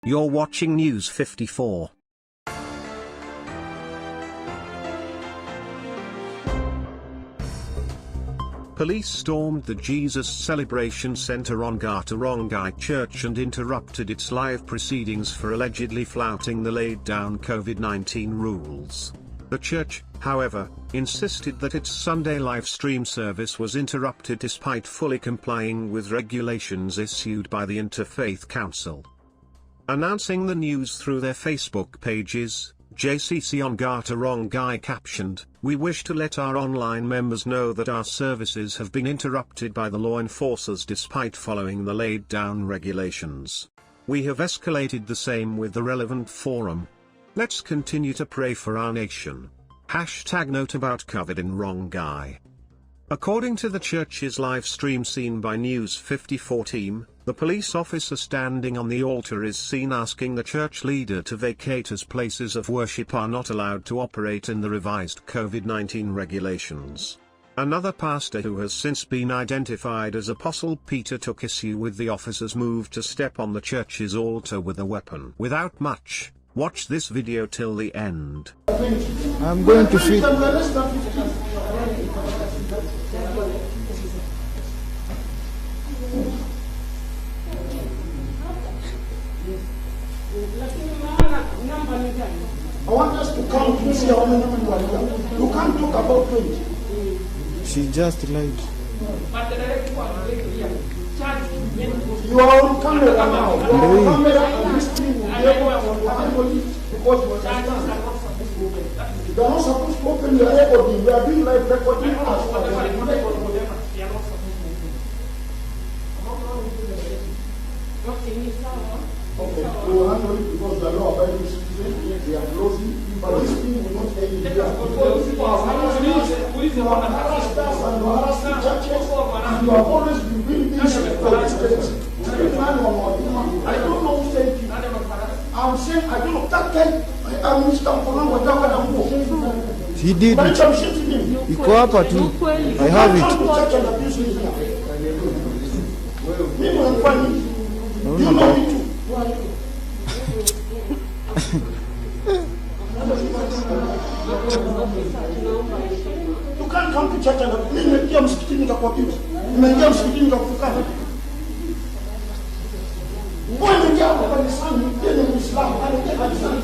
You're watching News 54. Police stormed the Jesus Celebration Center Ongata Rongai Church and interrupted its live proceedings for allegedly flouting the laid-down COVID-19 rules. The church, however, insisted that its Sunday live stream service was interrupted despite fully complying with regulations issued by the Interfaith Council. Announcing the news through their Facebook pages, JCC Ongata Rongai captioned, "We wish to let our online members know that our services have been interrupted by the law enforcers despite following the laid-down regulations. We have escalated the same with the relevant forum. Let's continue to pray for our nation. #note about COVID in Rongai." According to the church's live stream seen by News54 team, the police officer standing on the altar is seen asking the church leader to vacate as places of worship are not allowed to operate in the revised COVID-19 regulations. Another pastor who has since been identified as Apostle Peter took issue with the officer's move to step on the church's altar with a weapon. Without much, watch this video till the end. I'm going to feed. I want us to count to see how many people are here. You can't talk about 20. She just lied. You are on camera now. You are on camera and this thing will be able for everybody because you are not supposed to open your recording. We are doing live recording as okay, we will handle it because the law abiding citizens, they are closing, but this thing will not end in here. Because people are harassing us, you have harassed us and you are harassing churches, and you have always been doing this for this state. I don't know who said it. I'm saying, I don't know, that guy, I'm Mr. Mponango, he did it. He cooperated too. I have it. No, you know me too. You can't come to church and nimeingia msikitini nikakuapiza. Nimeingia msikitini nikakukana. Wewe umeingia hapo kanisani, yeye ni Muislamu, anaingia kanisani.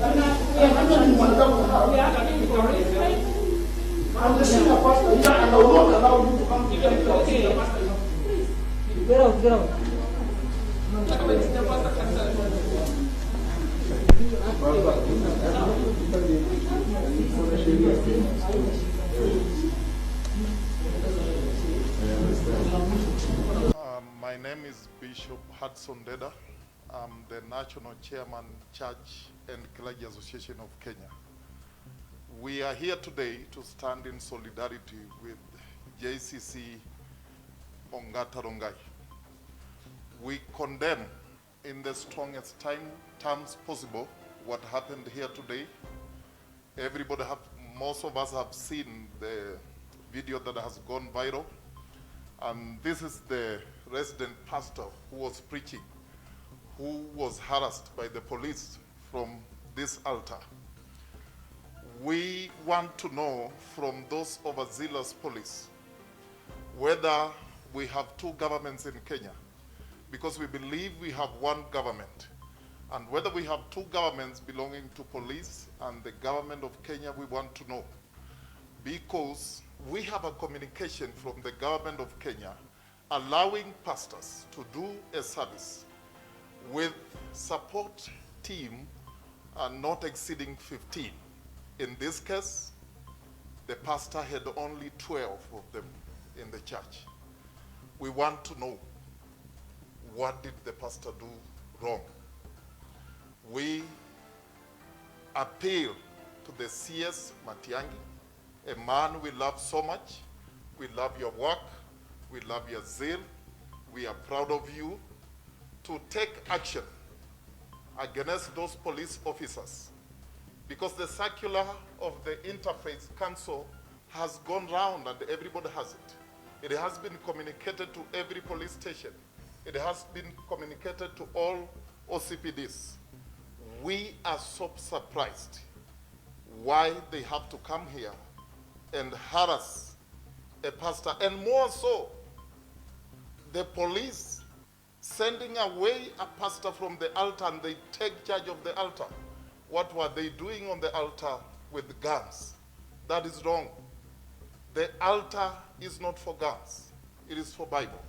Anafanya ni mwanadamu hapa. I'm the senior pastor here and I will not allow you to come to church. Get out, get out. My name is Bishop 𝙏𝙗𝙧. I'm the National Chairman, Church and Clergy Association of Kenya. We are here today to stand in solidarity with JCC Ongata Rongai. We condemn in the strongest terms possible what happened here today. Most of us have seen the video that has gone viral. And this is the resident pastor who was preaching, who was harassed by the police from this altar. We want to know from those overzealous police whether we have two governments in Kenya, because we believe we have one government. And whether we have two governments belonging to police and the government of Kenya, we want to know. Because we have a communication from the government of Kenya allowing pastors to do a service with support team not exceeding 15. In this case, the pastor had only 12 of them in the church. We want to know, what did the pastor do wrong? We appeal to the CS Matiangi, a man we love so much. We love your work. We love your zeal. We are proud of you to take action against those police officers, because the circular of the Interfaith Council has gone round and everybody has it. It has been communicated to every police station. It has been communicated to all OCPDs, we are so surprised why they have to come here and harass a pastor, and more so, the police sending away a pastor from the altar and they take charge of the altar. What were they doing on the altar with guns? That is wrong. The altar is not for guns. It is for Bible.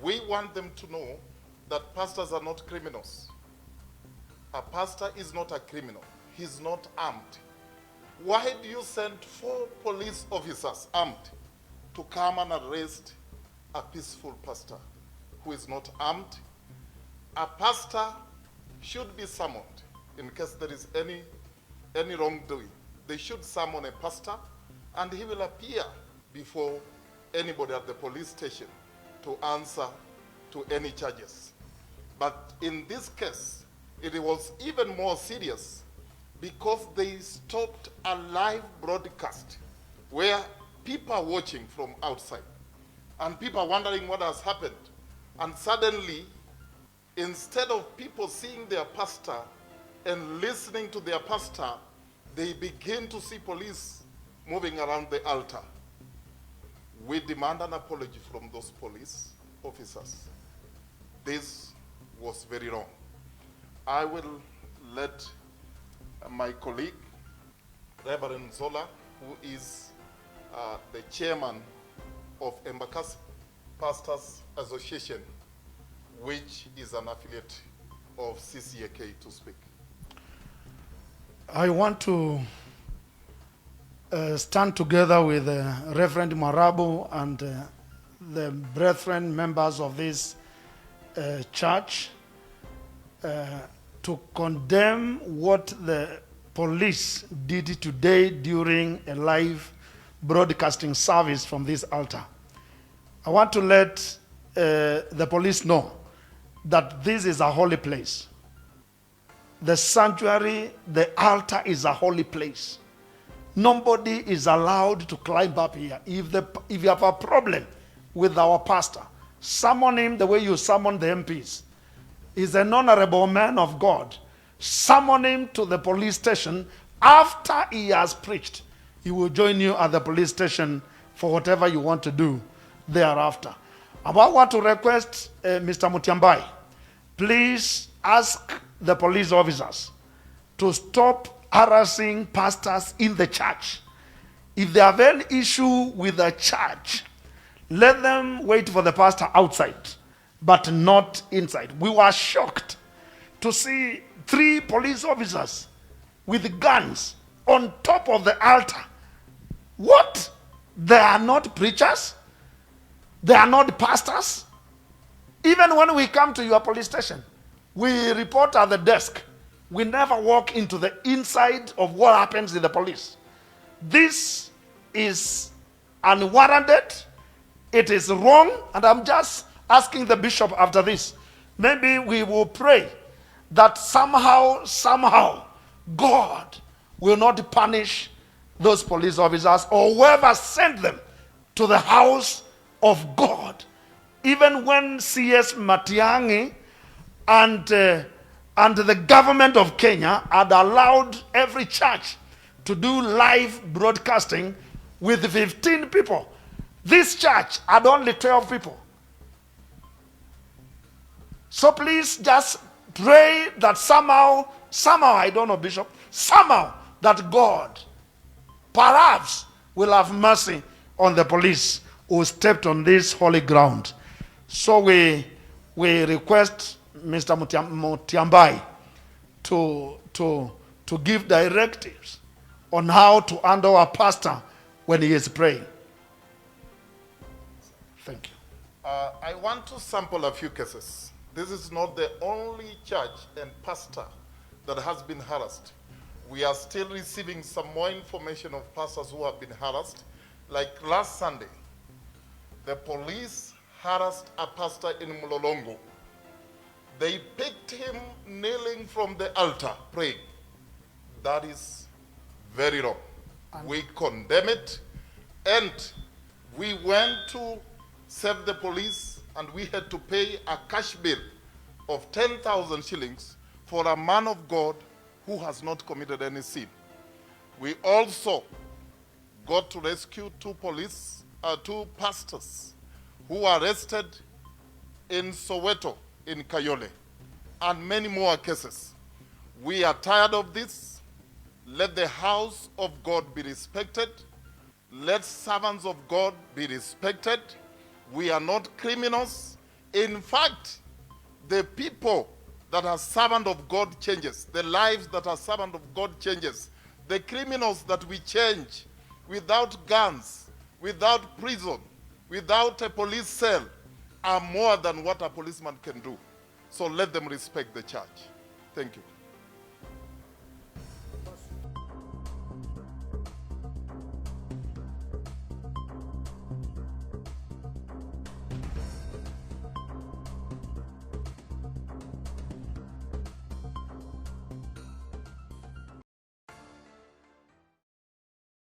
We want them to know that pastors are not criminals. A pastor is not a criminal. He's not armed. Why do you send 4 police officers armed to come and arrest a peaceful pastor who is not armed? A pastor should be summoned in case there is any wrongdoing. They should summon a pastor and he will appear before anybody at the police station to answer to any charges. But in this case, it was even more serious because they stopped a live broadcast where people are watching from outside and people are wondering what has happened. And suddenly, instead of people seeing their pastor and listening to their pastor, they begin to see police moving around the altar. We demand an apology from those police officers. This was very wrong. I will let my colleague, Reverend Zola, who is the chairman of Embakasi Pastors Association, which is an affiliate of CCAK, to speak. I want to stand together with Reverend Marabu and the brethren, members of this church, to condemn what the police did today during a live broadcasting service from this altar. I want to let the police know that this is a holy place. The sanctuary, the altar is a holy place. Nobody is allowed to climb up here. If you have a problem with our pastor, summon him the way you summon the MPs. He's an honorable man of God. Summon him to the police station. After he has preached, he will join you at the police station for whatever you want to do thereafter. I want to request Mr. Mutiambai, please ask the police officers to stop harassing pastors in the church. If they have any issue with the church, let them wait for the pastor outside, but not inside. We were shocked to see 3 police officers with guns on top of the altar. What? They are not preachers? They are not pastors? Even when we come to your police station, we report at the desk. We never walk into the inside of what happens in the police. This is unwarranted. It is wrong. And I'm just asking the bishop after this, maybe we will pray that somehow, God will not punish those police officers or whoever sent them to the house of God. Even when CS Matiang'i and the government of Kenya had allowed every church to do live broadcasting with 15 people, this church had only 12 people. So please just pray that somehow, I don't know, Bishop, somehow that God perhaps will have mercy on the police who stepped on this holy ground. So we request Mr. Mutiambai to give directives on how to handle a pastor when he is praying. Thank you. I want to sample a few cases. This is not the only church and pastor that has been harassed. We are still receiving some more information of pastors who have been harassed. Like last Sunday, the police harassed a pastor in Mlolongo. They picked him kneeling from the altar, praying. That is very wrong. We condemn it, and we went to save the police, and we had to pay a cash bill of 10,000 shillings for a man of God who has not committed any sin. We also got to rescue two pastors who were arrested in Soweto, in Kayole, and many more cases. We are tired of this. Let the house of God be respected. Let servants of God be respected. We are not criminals. In fact, the people that are servant of God changes. The lives that are servant of God changes. The criminals that we change without guns, without prison, without a police cell, are more than what a policeman can do. So let them respect the church. Thank you.